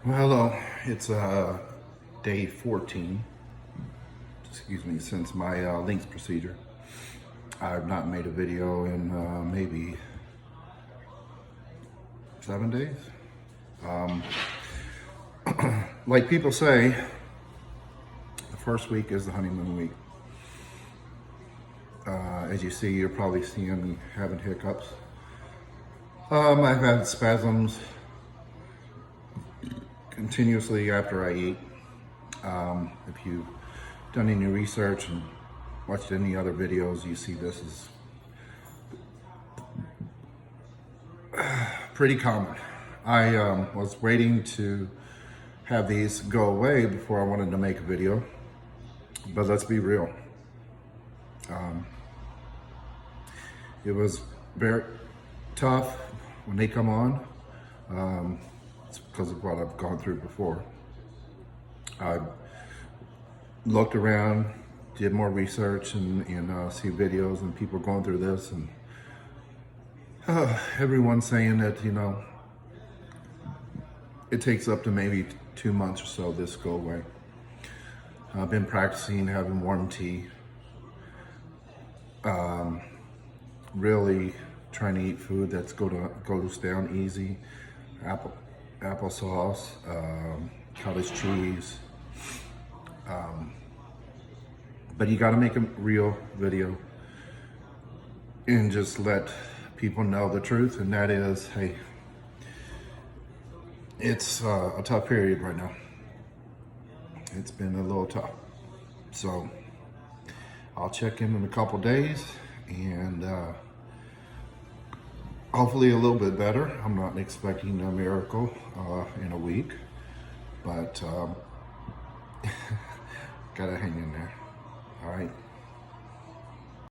Well, it's day 14, excuse me, since my LINX procedure. I've not made a video in maybe 7 days. Like people say, the first week is the honeymoon week. As you see, you're probably seeing me having hiccups. I've had spasms continuously after I eat. If you've done any research and watched any other videos, you see this is pretty common. I was waiting to have these go away before I wanted to make a video, but let's be real. It was very tough when they come on. It's because of what I've gone through before. I looked around, did more research and see videos and people going through this, and everyone's saying that, you know, it takes up to maybe 2 months or so this go away. I've been practicing having warm tea, really trying to eat food that's goes down easy, applesauce, cottage cheese. But you got to make a real video and just let people know the truth, and that is, hey, it's a tough period right now. It's been a little tough. So I'll check in a couple days and hopefully a little bit better. I'm not expecting a miracle in a week, but gotta hang in there. All right.